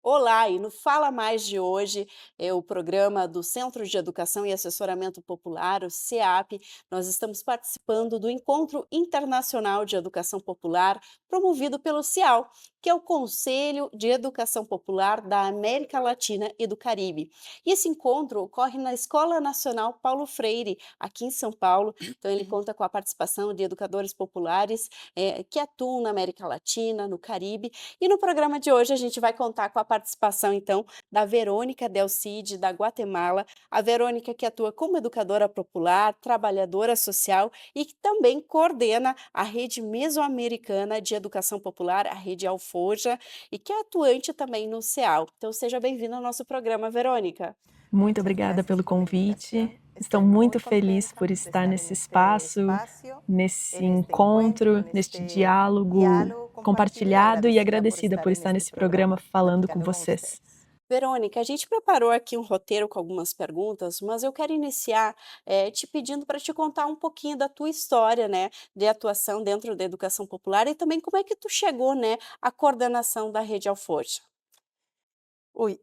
Olá, e no Fala Mais de hoje, é o programa do Centro de Educação e Assessoramento Popular, o CEAP. Nós estamos participando do Encontro Internacional de Educação Popular, promovido pelo CIAL, que é o Conselho de Educação Popular da América Latina e do Caribe. E esse encontro ocorre na Escola Nacional Paulo Freire, aqui em São Paulo. Então, ele conta com a participação de educadores populares que atuam na América Latina, no Caribe. E no programa de hoje a gente vai contar com a participação, então, da Verônica Del Cid, da Guatemala. A Verônica que atua como educadora popular, trabalhadora social e que também coordena a Rede Mesoamericana de Educação Popular, a Rede Alforja, e que é atuante também no CEAL. Então seja bem-vinda ao nosso programa, Verônica. Muito obrigada pelo convite. Estou muito feliz por estar nesse espaço, nesse encontro, neste diálogo compartilhado e agradecida por estar nesse programa falando com vocês. Verônica, a gente preparou aqui um roteiro com algumas perguntas, mas eu quero iniciar te pedindo para te contar um pouquinho da tua história, né, de atuação dentro da educação popular e também como é que tu chegou, né, à coordenação da Rede Alforja. Uy,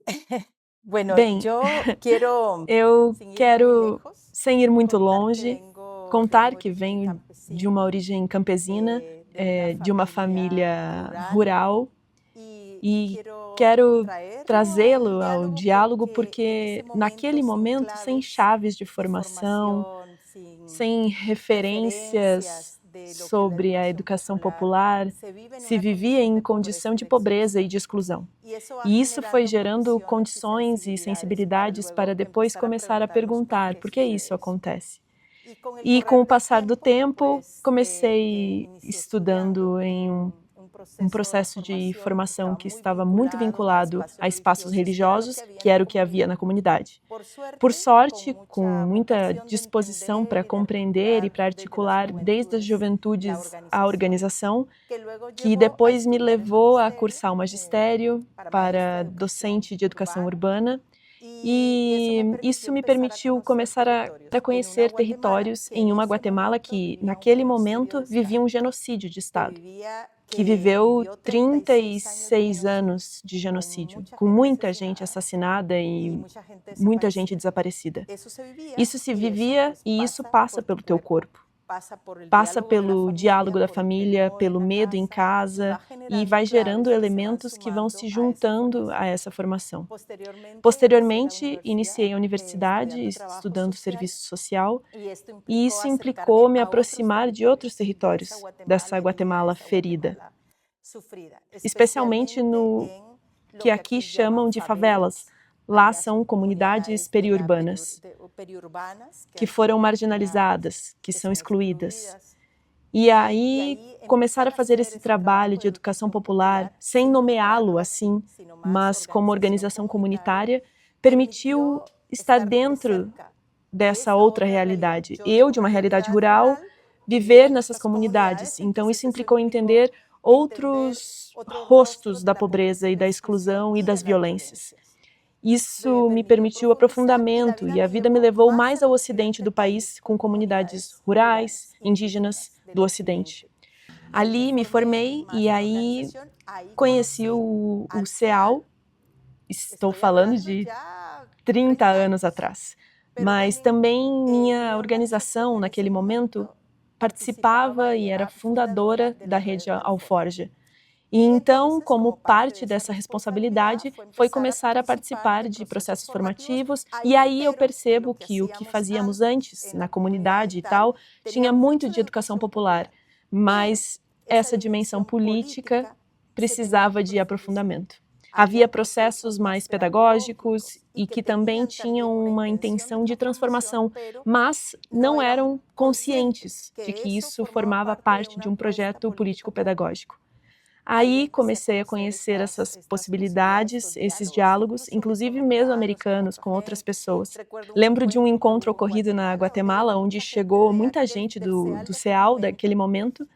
bueno, Bem, yo quiero, eu sin ir muy quero, lejos, sem ir muito contar que longe, contar vengo de que origen venho de uma campesino, origem campesina, de de uma una familia família rural, rural. y E quiero quero traerlo al trazê-lo ao diálogo diálogo porque en porque, ese momento, naquele sin momento, sem claves chaves de de formação, formación, sin sem referências referencias de lo que la sobre a educación educação popular popular, se vive en se una vivia condición em de pobreza condição y de de pobreza e exclusión. de exclusão. Y eso va E isso foi generando gerando condiciones y condições e sensibilidades para sensibilidades para luego depois empezar a começar a preguntarnos por perguntar qué por que sucede isso eso. acontece. Y con el E com correr o del passar do tiempo, tempo, pues comecei inicié estudando estudiando em en un um proceso de processo de formación que formação estaba que muy estava muito vinculado a vinculado espacios a espaços religiosos, que era lo que religiosos, había que en la era o que havia na comunidad. comunidade. Por Por suerte, con sorte, com mucha muita vocación de disposição para entender y de compreender e articular para desde las articular desde as juventudes la juventudes a organización, organização, que luego que llevó a depois me estudiar el levou a magisterio cursar o magistério para maestra para de educación docente de educação urbana. urbana, Y eso me e permitió isso me empezar a permitiu conocer começar a territorios en una conhecer Guatemala territórios que em en uma ese Guatemala momento que, vivía un naquele genocidio momento, de vivia Estado, um genocídio de Estado, que que viveu vivió 36 años de 36 genocidio, anos de con genocídio, mucha com gente muita gente asesinada assassinada y e mucha gente muita gente desaparecida. desaparecida. Eso se vivía Isso se y eso vivia pues e isso pasa passa por tu pelo teu cuerpo, corpo. pasa por el Passa diálogo de la pelo familia, diálogo da por el família, temor en pelo la medo em casa y casa va e generando vai gerando claves que se van elementos que vão sumando se a esa juntando a formación. essa formação. Posteriormente inicié la Posteriormente, universidad iniciei a universidade estudiando trabajo estudando social serviço social y esto e implicó isso acercarme implicou me a otros aproximar de outros territorios, de esa territórios Guatemala dessa herida, de Guatemala esa ferida, Guatemala sufrida, especialmente especialmente no en lo que que aqui aquí llaman chamam de favelas. favelas. Lá Allá são son comunidades comunidades de periurbanas periurbanas que que han sido foram marginadas, marginalizadas, que que são son excluídas. excluidas. E Y aí ahí começar a empezar a fazer hacer esse ese trabalho trabajo de de educação educación popular, popular sem sin nomeá-lo nombrarlo así, assim, sino más mas como organización organização comunitaria, comunitária, permitiu permitió estar estar de dentro cerca de dessa esa outra otra realidad. realidade. Yo de Eu, de una uma realidade realidad rural, rural, viver vivía en nessas estas comunidades. comunidades, Então, entonces isso eso implicou implicó entender entender outros otro rostro rostos de da la pobreza pobreza y e la da exclusión exclusão e y de das las violências. violencias. Me Isso me permitió permitiu profundizar y la aprofundamento vida e a me vida me llevó levou más mais al ao ocidente occidente do del país país, com con comunidades comunidades rurais, rurales, indígenas indígenas del do ocidente. occidente. Ahí me Ali me formé formei más e en aí organización, ahí conheci conocí o al CEAL, CEAL, estou estoy falando hablando de ya 30 30 anos años, atrás. pero Mas también também mi minha organização, organización en ese naquele momento, momento participaba participava y e era era fundadora fundadora de da la rede red Alforja. Alforja. E Y então, entonces, como como parte parte de esa dessa responsabilidad, responsabilidade, fue foi empezar a começar a participar participar de de procesos processos formativos. formativos, Ahí e me aí eu entero que lo percebo que que o que hacíamos fazíamos antes antes en na la comunidad y comunidade e tal tal tenía tinha muito mucho de de educação educación popular, popular, pero mas esa essa dimensão dimensión política política se tenía que precisava de profundizar. aprofundamento. Havia Había processos procesos más mais pedagógicos pedagógicos y e que que também tenían tinham también una uma intención de intenção de transformación, transformação, pero mas no não eran eram conscientes conscientes de que que eso isso formaba formava parte de parte de una um apuesta projeto política pública. político-pedagógico. Ahí Aí empecé a comecei a conocer conhecer essas estas posibilidades, possibilidades, estos esses diálogos, diálogos, incluso inclusive mesoamericanos, con mesoamericanos, otra com outras gente. pessoas. Recuerdo un Lembro de um encuentro que encontro hubo en ocorrido na Guatemala, donde llegó Guatemala, onde mucha gente chegou de muita aquel, gente del do CEAL de aquel CEAL daquele momento momento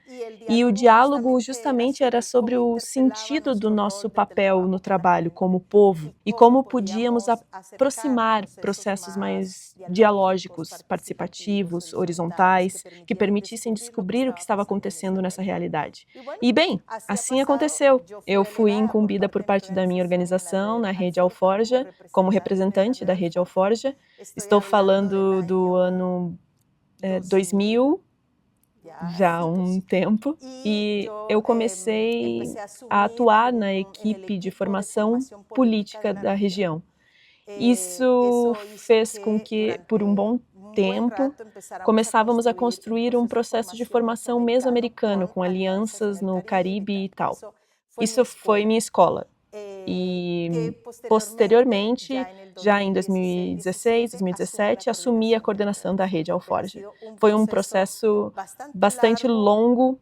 E o diálogo justamente era sobre o sentido do nosso papel no trabalho como povo e como podíamos aproximar processos mais dialógicos, participativos, horizontais, que permitissem descobrir o que estava acontecendo nessa realidade. E bem, assim aconteceu. Eu fui incumbida por parte da minha organização na Rede Alforja, como representante da Rede Alforja. Estou falando do ano 2000, já há um tempo, e eu comecei a atuar na equipe de formação política da região. Isso fez com que, por um bom tempo, começávamos a construir um processo de formação mesoamericano, com alianças no Caribe e tal. Isso foi minha escola. E, posteriormente, já em 2016, 2017, assumi a coordenação da Rede Alforja. Foi um processo bastante longo,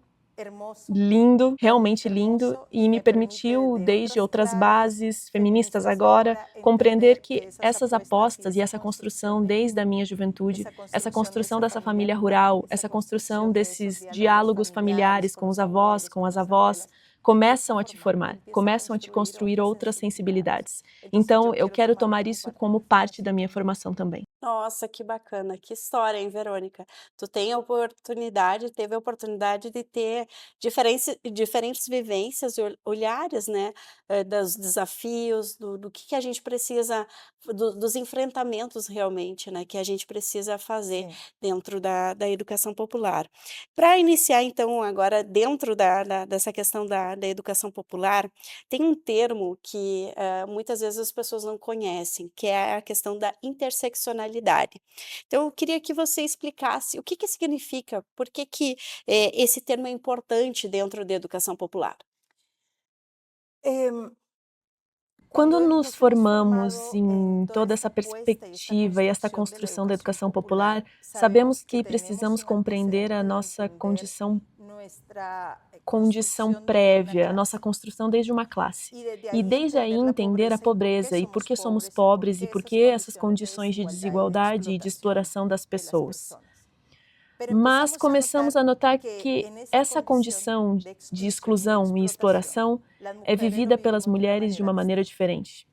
lindo, realmente lindo, e me permitiu, desde outras bases feministas agora, compreender que essas apostas e essa construção desde a minha juventude, essa construção dessa família rural, essa construção desses diálogos familiares com os avós, com as avós, começam a te formar, começam a te construir outras sensibilidades. Então, eu quero tomar isso como parte da minha formação também. Nossa, que bacana, que história, hein, Verônica? Tu teve a oportunidade de ter diferentes vivências e olhares, né, dos desafios, do que a gente precisa, dos enfrentamentos realmente, né, que a gente precisa fazer dentro da educação popular. Para iniciar, então, agora dentro dessa questão da educação popular, tem um termo que muitas vezes as pessoas não conhecem, que é a questão da interseccionalidade. Então, eu queria que você explicasse o que significa, por que esse termo é importante dentro da educação popular. Quando nos formamos em toda essa perspectiva e essa construção da educação popular, sabemos que precisamos compreender a nossa condição prévia, a nossa construção desde uma classe. E desde aí entender a pobreza e por que somos pobres e por que essas condições de desigualdade e de exploração das pessoas. Mas começamos a notar que essa condição de exclusão e exploração é vivida pelas mulheres de uma maneira diferente.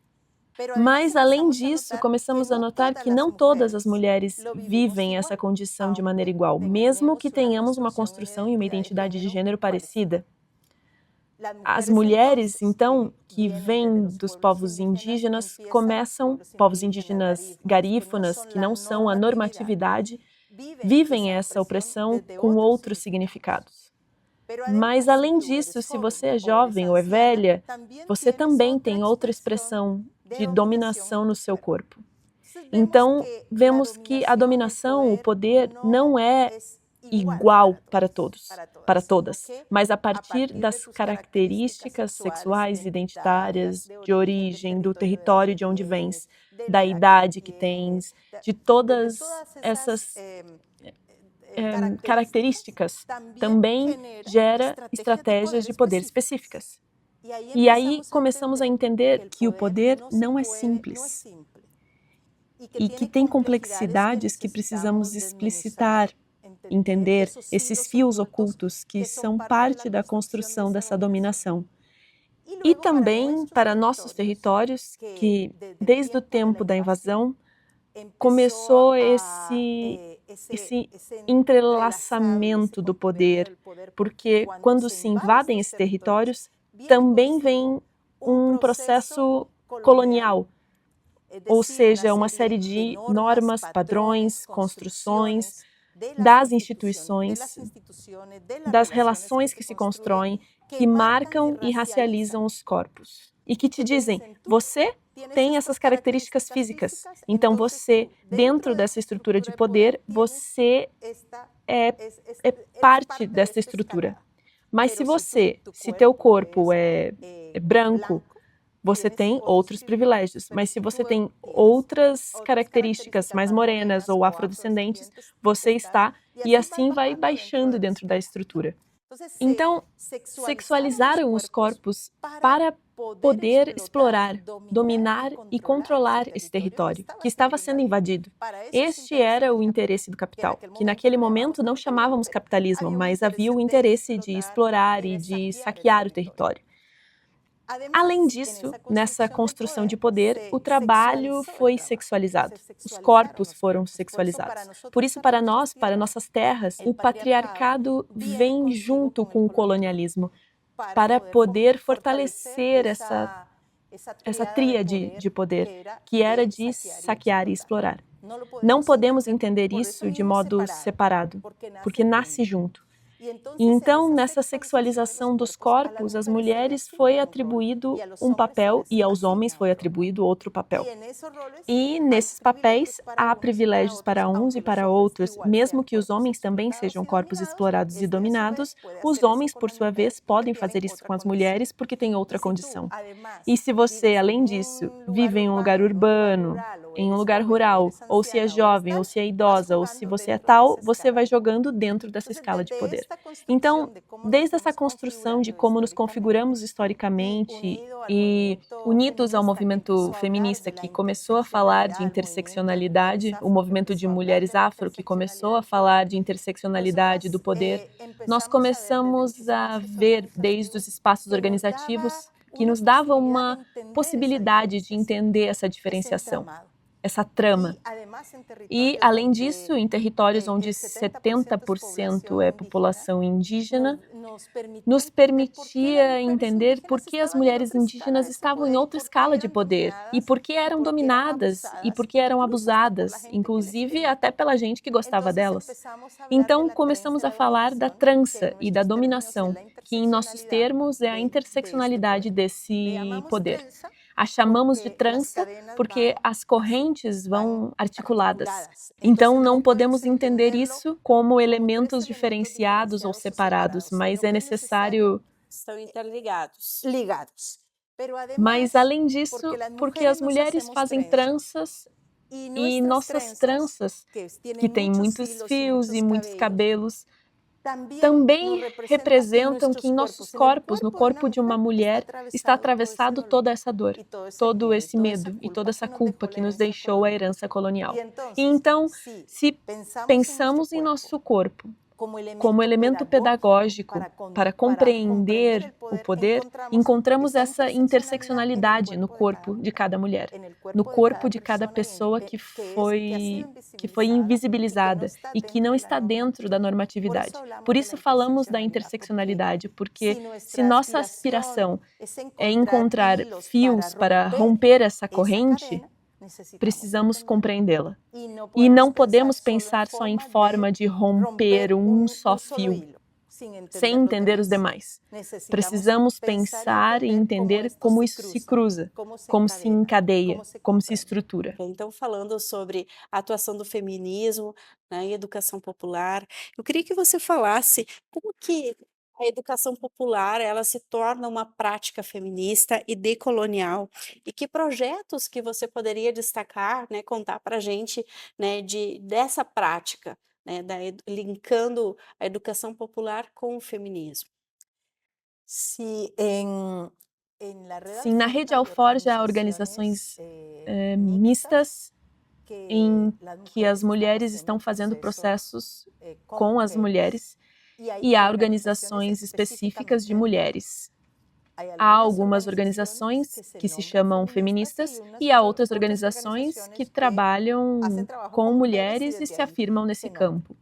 Mas, além disso, começamos a notar que não todas as mulheres vivem essa condição de maneira igual, mesmo que tenhamos uma construção e uma identidade de gênero parecida. As mulheres, então, que vêm dos povos indígenas, povos indígenas garífunas, que não são a normatividade, vivem essa opressão com outros significados. Mas, além disso, se você é jovem ou é velha, você também tem outra expressão de dominação no seu corpo. Então, vemos que a dominação, o poder, não é igual para todos, para todas, mas a partir das características sexuais, identitárias, de origem, do território de onde vens, da idade que tens, de todas essas características, também gera estratégias de poder específicas. E aí começamos a entender que o poder não é simples e que tem complexidades que precisamos explicitar, entender esses fios ocultos que são parte da construção dessa dominação. E também para nossos territórios, que desde o tempo da invasão começou esse entrelaçamento do poder, porque quando se invadem esses territórios, também vem um processo colonial, ou seja, uma série de normas, padrões, construções das instituições, das relações que se constroem, que marcam e racializam os corpos. E que te dizem, você tem essas características físicas, então você, dentro dessa estrutura de poder, você é parte dessa estrutura. Mas se teu corpo é branco, você tem outros privilégios. Mas se você tem outras características mais morenas ou afrodescendentes, você está, e assim vai baixando dentro da estrutura. Então, sexualizaram os corpos para poder explorar, dominar e controlar esse território, que estava sendo invadido. Este era o interesse do capital, que naquele momento não chamávamos capitalismo, mas havia o interesse de explorar e de saquear o território. Além disso, nessa construção de poder, o trabalho foi sexualizado, os corpos foram sexualizados. Por isso, para nós, para nossas terras, o patriarcado vem junto com o colonialismo, para poder fortalecer essa tríade de poder, que era de saquear e explorar. Não podemos entender isso de modo separado, porque nasce junto. E então, nessa sexualização dos corpos, às mulheres foi atribuído um papel e aos homens foi atribuído outro papel. E nesses papéis há privilégios para uns e para outros, mesmo que os homens também sejam corpos explorados e dominados, os homens, por sua vez, podem fazer isso com as mulheres porque têm outra condição. E se você, além disso, vive em um lugar urbano, em um lugar rural, ou se é jovem, ou se é idosa, ou se você é tal, você vai jogando dentro dessa escala de poder. Então, desde essa construção de como nos configuramos historicamente e unidos ao movimento feminista que começou a falar de interseccionalidade, o movimento de mulheres afro que começou a falar de interseccionalidade do poder, nós começamos a ver desde os espaços organizativos que nos davam uma possibilidade de entender essa diferenciação, essa trama. E, além disso, em territórios onde 70% é população indígena, nos permitia entender por que as mulheres indígenas estavam em outra escala de poder, e por que eram dominadas, e por que eram abusadas, inclusive até pela gente que gostava delas. Então, começamos a falar da trança e da dominação, que em nossos termos é a interseccionalidade desse poder. A chamamos de trança porque as correntes vão articuladas. Então, não podemos entender isso como elementos diferenciados ou separados, mas é necessário... Estão interligados. Mas, além disso, porque as mulheres fazem tranças e nossas tranças, que têm muitos fios e muitos cabelos, também representam que em nossos corpos, no corpo de uma mulher, está atravessado toda essa dor, todo esse medo e toda essa culpa que nos deixou a herança colonial. E então, se pensamos em nosso corpo como elemento pedagógico para compreender o poder, encontramos essa interseccionalidade no corpo de cada mulher, no corpo de cada pessoa que foi invisibilizada e que não está dentro da normatividade. Por isso falamos da interseccionalidade, porque se nossa aspiração é encontrar fios para romper essa corrente, precisamos compreendê-la. E não podemos pensar só em forma de romper um só fio, sem entender os demais. Precisamos pensar e entender como isso se cruza, como se encadeia, como se estrutura. Então, falando sobre a atuação do feminismo na educação popular, eu queria que você falasse como que a educação popular ela se torna uma prática feminista e decolonial e que projetos que você poderia destacar, né, contar para a gente, né, dessa prática, né, linkando a educação popular com o feminismo. Sim, na Rede Alforja há organizações mistas em que as mulheres estão fazendo processos com as mulheres e há organizações específicas de mulheres. Há algumas organizações que se chamam feministas e há outras organizações que trabalham com mulheres e se afirmam nesse campo.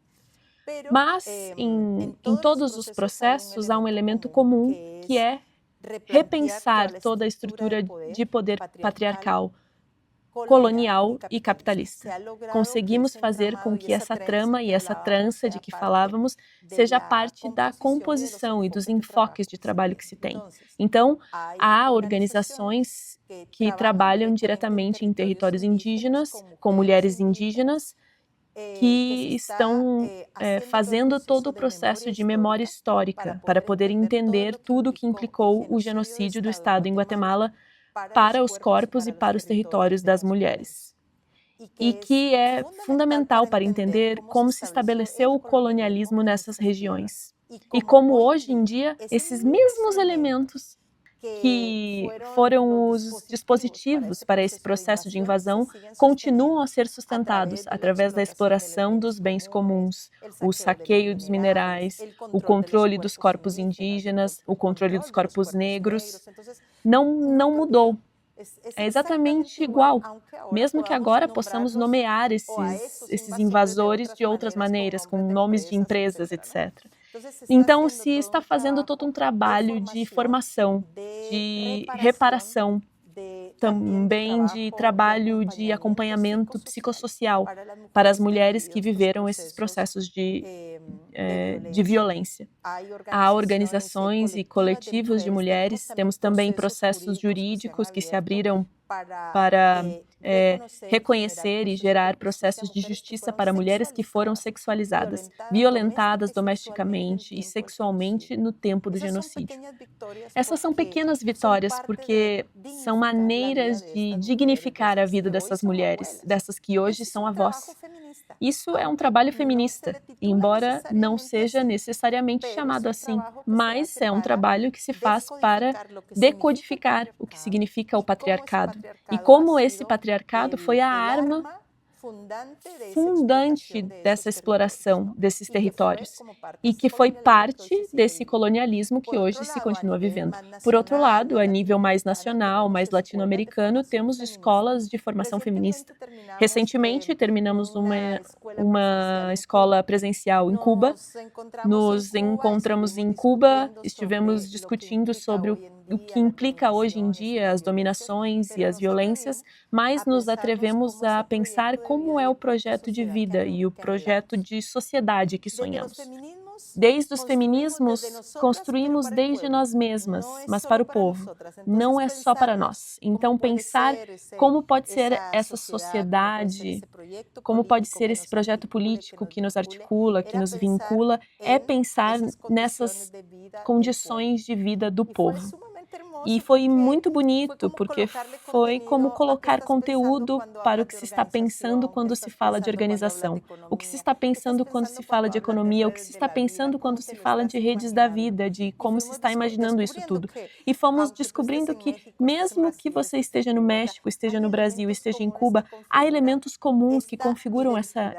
Mas, em todos os processos, há um elemento comum, que é repensar toda a estrutura de poder patriarcal, colonial e capitalista. Conseguimos fazer com que essa trama e essa trança de que falávamos seja parte da composição e dos enfoques de trabalho que se tem. Então, há organizações que trabalham diretamente em territórios indígenas, com mulheres indígenas, que estão fazendo todo o processo de memória histórica para poder entender tudo o que implicou o genocídio do Estado em Guatemala para os corpos e para os territórios das mulheres. E que é fundamental para entender como se estabeleceu o colonialismo nessas regiões. E como hoje em dia, esses mesmos elementos que foram os dispositivos para esse processo de invasão continuam a ser sustentados através da exploração dos bens comuns, o saqueio dos minerais, o controle dos corpos indígenas, o controle dos corpos negros. Não mudou. É exatamente igual, mesmo que agora possamos nomear esses invasores de outras maneiras, com nomes de empresas, etc. Então, se está fazendo todo um trabalho de formação, de reparação, também de trabalho de acompanhamento psicossocial para as mulheres que viveram esses processos de violência. Há organizações e coletivos de mulheres, temos também processos jurídicos que se abriram para reconhecer e gerar processos de justiça para mulheres que foram sexualizadas, violentadas domesticamente e sexualmente no tempo do genocídio. Essas são pequenas vitórias porque são maneiras de dignificar a vida dessas mulheres, dessas que hoje são avós. Isso é um trabalho feminista, embora não seja necessariamente chamado assim, mas é um trabalho que se faz para decodificar o que significa o patriarcado e como esse patriarcado foi a arma fundante dessa exploração desses territórios e que foi parte desse colonialismo que hoje se continua vivendo. Por outro lado, a nível mais nacional, mais latino-americano, temos escolas de formação feminista. Recentemente, terminamos uma escola presencial em Cuba. Nos encontramos em Cuba, estivemos discutindo sobre o que implica hoje em dia as dominações e as violências, mas nos atrevemos a pensar como é o projeto de vida e o projeto de sociedade que sonhamos. Desde os feminismos, construímos desde nós mesmas, mas para o povo, não é só para nós. Então, pensar como pode ser essa sociedade, como pode ser esse projeto político que nos articula, que nos vincula, é pensar nessas condições de vida do povo. E foi muito bonito, porque foi como colocar conteúdo para o que se está pensando quando se fala de organização, o que se está pensando quando se fala de economia, o que se está pensando quando se fala de redes da vida, de como se está imaginando isso tudo. E fomos descobrindo que, mesmo que você esteja no México, esteja no Brasil, esteja em Cuba, há elementos comuns que configuram essa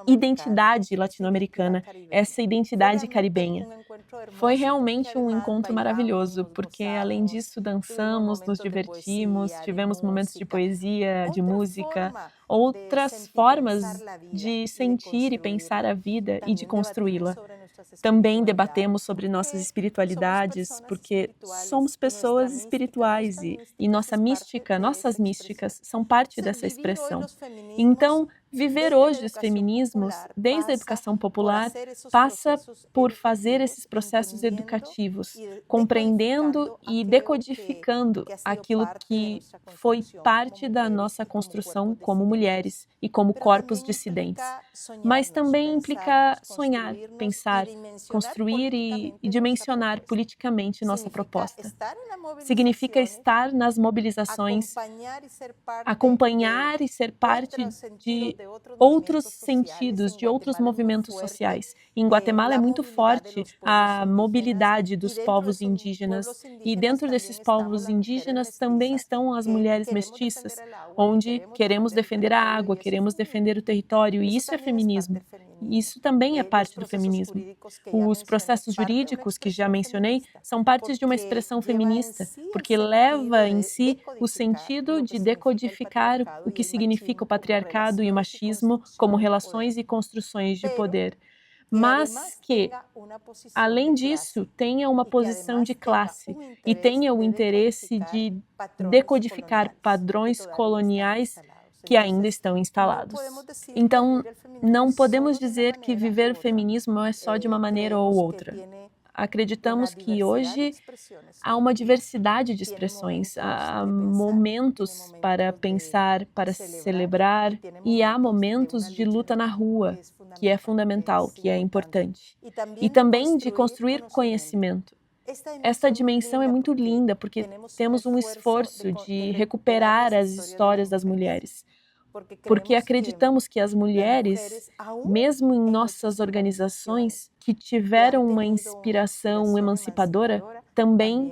identidade latino-americana, essa identidade caribenha. Foi realmente um encontro maravilhoso, porque, além disso, dançamos, nos divertimos, tivemos momentos de poesia, de música, outras formas de sentir e pensar a vida e de construí-la. Também debatemos sobre nossas espiritualidades, porque somos pessoas espirituais e nossas místicas são parte dessa expressão. Então, viver hoje os feminismos, desde a educação popular, passa por fazer esses processos educativos, compreendendo e decodificando aquilo que foi parte da nossa construção como mulheres e como corpos dissidentes. Mas também implica sonhar, pensar, construir e dimensionar politicamente nossa proposta. Significa estar nas mobilizações, acompanhar e ser parte de outros sentidos, de outros movimentos sociais. Em Guatemala é muito forte a mobilidade dos povos indígenas e dentro desses povos indígenas também estão as mulheres mestiças, onde queremos defender a água, queremos defender o território, e isso é feminismo. Isso também é parte do feminismo. Os processos jurídicos que já mencionei são partes de uma expressão feminista, porque leva em si o sentido de decodificar o que significa o patriarcado e o machismo como relações e construções de poder. Mas que, além disso, tenha uma posição de classe e tenha o interesse de decodificar padrões coloniais que ainda estão instalados. Então, não podemos dizer que viver o feminismo é só de uma maneira ou outra. Acreditamos que hoje há uma diversidade de expressões, há momentos para pensar, para celebrar, e há momentos de luta na rua, que é fundamental, que é importante. E também de construir conhecimento. Esta dimensão é muito linda, porque temos um esforço de recuperar as histórias das mulheres. Porque acreditamos que as mulheres, mesmo em nossas organizações, que tiveram uma inspiração emancipadora, também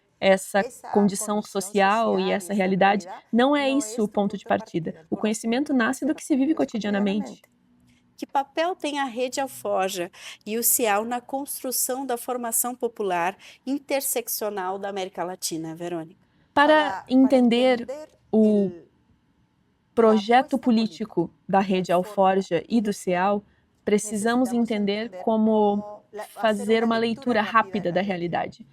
essa condição social e essa realidade, não é isso o ponto de partida. O conhecimento nasce do que se vive cotidianamente. Que papel tem a Rede Alforja e o CIAL na construção da formação popular interseccional da América Latina, Verônica? Para entender o projeto político da Rede Alforja e do CIAL, precisamos entender como fazer uma leitura rápida da realidade.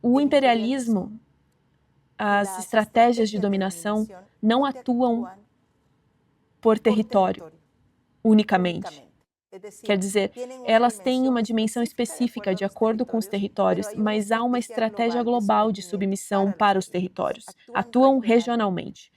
O imperialismo, as estratégias de dominação não atuam por território unicamente. Quer dizer, elas têm uma dimensão específica de acordo com os territórios, mas há uma estratégia global de submissão para os territórios. Atuam regionalmente.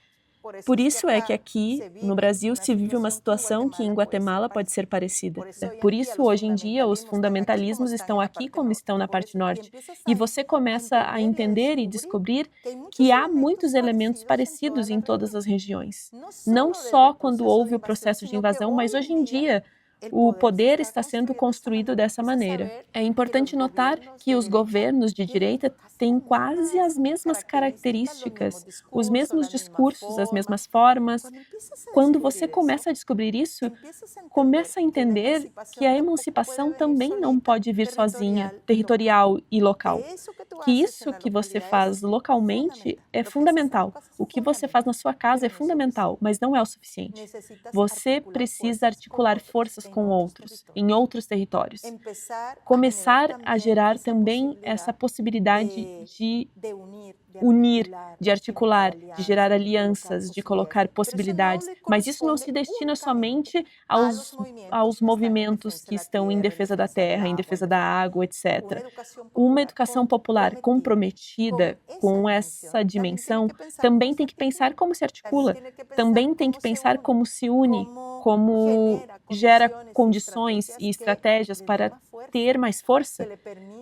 Por isso é que aqui, no Brasil, se vive uma situação que em Guatemala pode ser parecida. Por isso, hoje em dia, os fundamentalismos estão aqui como estão na parte norte. E você começa a entender e descobrir que há muitos elementos parecidos em todas as regiões. Não só quando houve o processo de invasão, mas hoje em dia, o poder está sendo construído dessa maneira. É importante notar que os governos de direita têm quase as mesmas características, os mesmos discursos, as mesmas formas. Quando você começa a descobrir isso, começa a entender que a emancipação também não pode vir sozinha, territorial e local. Que isso que você faz localmente é fundamental. O que você faz na sua casa é fundamental, mas não é o suficiente. Você precisa articular forças com outros, em outros territórios. Começar a gerar também essa possibilidade de unir, de articular, de gerar alianças, de colocar possibilidades. Mas isso não se destina somente aos movimentos que estão em defesa da terra, em defesa da água, etc. Uma educação popular comprometida com essa dimensão também tem que pensar como se articula, também tem que pensar como se une, como gera condições e estratégias para ter mais força,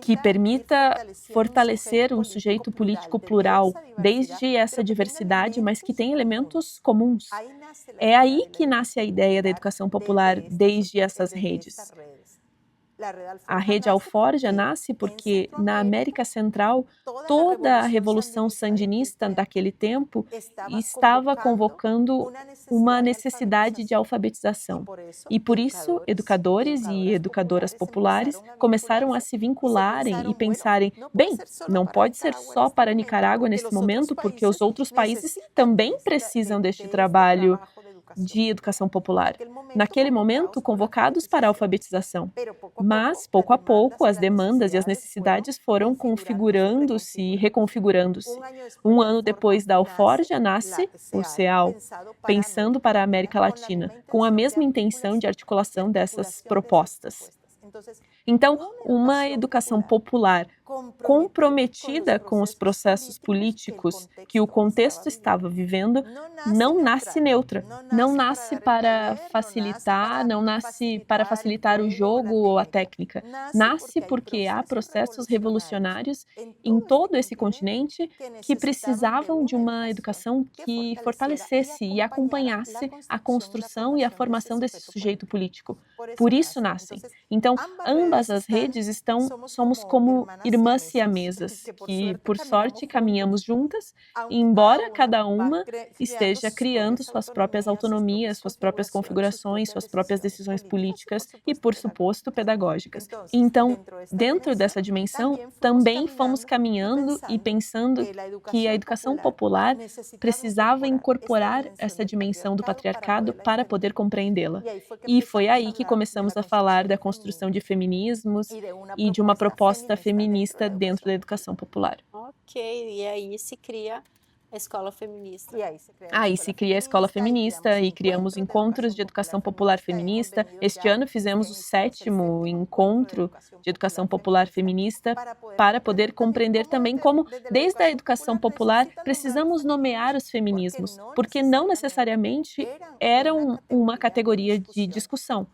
que permita fortalecer um sujeito político plural, desde essa diversidade, mas que tem elementos comuns. É aí que nasce a ideia da educação popular, desde essas redes. A Rede Alforja nasce porque, na América Central, toda a revolução sandinista daquele tempo estava convocando uma necessidade de alfabetização. E por isso, educadores e educadoras populares começaram a se vincularem e pensarem, bem, não pode ser só para Nicarágua nesse momento, porque os outros países também precisam deste trabalho de educação popular. Naquele momento, convocados para a alfabetização. Mas, pouco a pouco, as demandas e as necessidades foram configurando-se e reconfigurando-se. Um ano depois da Alforja, nasce o CEAL, pensando para a América Latina, com a mesma intenção de articulação dessas propostas. Então, uma educação popular comprometida com os processos políticos que o contexto estava vivendo não nasce neutra, não nasce para facilitar, não nasce para facilitar o jogo ou a técnica. Nasce porque há processos revolucionários em todo esse continente que precisavam de uma educação que fortalecesse e acompanhasse a construção e a formação desse sujeito político. Por isso nascem. Então, ambas as redes somos como irmãs siamesas, que, por sorte, caminhamos juntas, embora cada uma esteja criando suas próprias autonomias, suas próprias configurações, suas próprias decisões políticas e, por suposto, pedagógicas. Então, dentro dessa dimensão, também fomos caminhando e pensando que a educação popular precisava incorporar essa dimensão do patriarcado para poder compreendê-la. E foi aí que começamos a falar da construção de feminismos e de uma proposta feminista dentro da educação popular. Ok, e aí se cria a escola feminista. Aí se cria a escola feminista e criamos encontros de educação popular feminista. Este ano fizemos o 7º encontro de educação popular feminista para poder compreender também como, desde a educação popular, precisamos nomear os feminismos, porque não necessariamente eram uma categoria de discussão.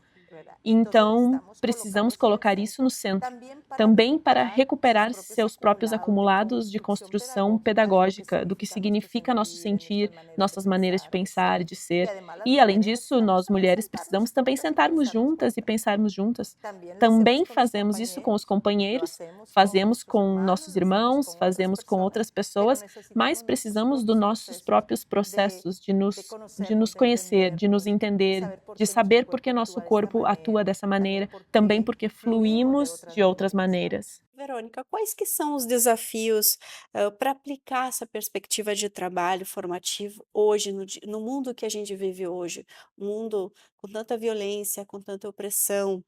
Então, precisamos colocar isso no centro, também para recuperar seus próprios acumulados de construção pedagógica do que significa nosso sentir, nossas maneiras de pensar, de ser. E, além disso, nós mulheres precisamos também sentarmos juntas e pensarmos juntas. Também fazemos isso com os companheiros, fazemos com nossos irmãos, fazemos com outras pessoas, mas precisamos dos nossos próprios processos de nos conhecer, de nos entender, de saber por que nosso corpo atua dessa maneira, também porque fluímos de outras maneiras. Verônica, quais que são os desafios para aplicar essa perspectiva de trabalho formativo hoje, no mundo que a gente vive hoje? Um mundo com tanta violência, com tanta opressão,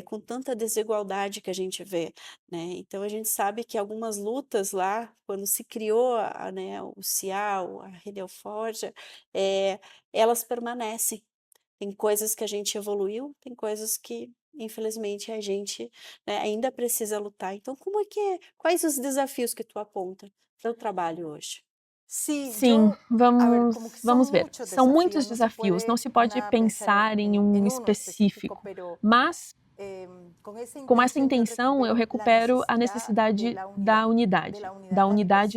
com tanta desigualdade que a gente vê, né? Então a gente sabe que algumas lutas lá, quando se criou né, o CIAL, a Rede Alforja, elas permanecem. Tem coisas que a gente evoluiu, tem coisas que, infelizmente, a gente, né, ainda precisa lutar. Então, quais os desafios que tu aponta para o trabalho hoje? Sim, vamos ver. São muitos desafios, não se pode pensar em um específico, mas com essa intenção eu recupero a necessidade da unidade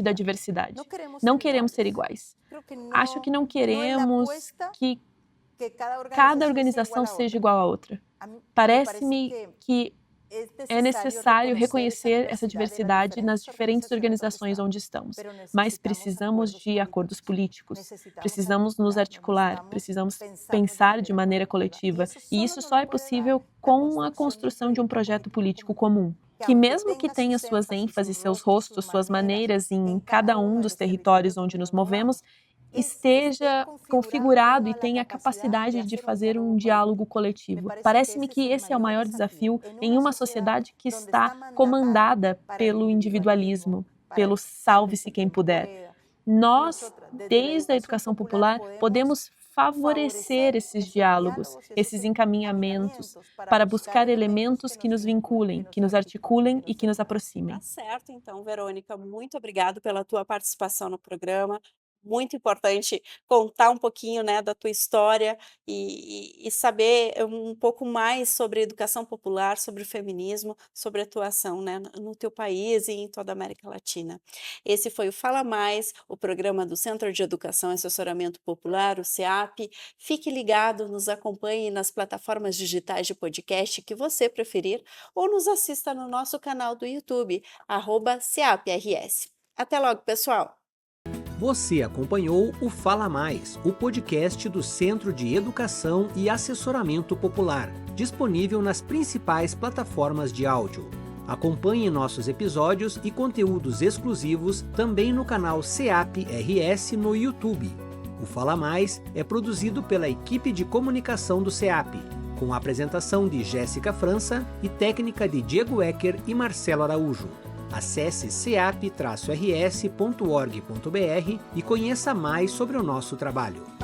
e da diversidade. Não queremos ser iguais. Acho que não queremos que cada organização seja igual à outra. Parece-me que é necessário reconhecer essa diversidade nas diferentes organizações onde estamos, mas precisamos de acordos políticos, precisamos nos articular, precisamos pensar de maneira coletiva, e isso só é possível com a construção de um projeto político comum, que mesmo que tenha suas ênfases, seus rostos, suas maneiras em cada um dos territórios onde nos movemos, esteja configurado e tenha a capacidade de fazer um diálogo coletivo. Parece-me que esse é o maior desafio em uma sociedade que está comandada pelo individualismo, pelo salve-se quem puder. Nós, desde a educação popular, podemos favorecer esses diálogos, esses encaminhamentos, para buscar elementos que nos vinculem, que nos articulem e que nos aproximem. Tá certo, então, Verônica, muito obrigado pela tua participação no programa. Muito importante contar um pouquinho, né, da tua história e saber um pouco mais sobre a educação popular, sobre o feminismo, sobre a atuação, né, no teu país e em toda a América Latina. Esse foi o Fala Mais, o programa do Centro de Educação e Assessoramento Popular, o CEAP. Fique ligado, nos acompanhe nas plataformas digitais de podcast que você preferir ou nos assista no nosso canal do YouTube, @CEAPRS. Até logo, pessoal! Você acompanhou o Fala Mais, o podcast do Centro de Educação e Assessoramento Popular, disponível nas principais plataformas de áudio. Acompanhe nossos episódios e conteúdos exclusivos também no canal CEAP-RS no YouTube. O Fala Mais é produzido pela equipe de comunicação do CEAP, com a apresentação de Jéssica França e técnica de Diego Ecker e Marcelo Araújo. Acesse ceap-rs.org.br e conheça mais sobre o nosso trabalho.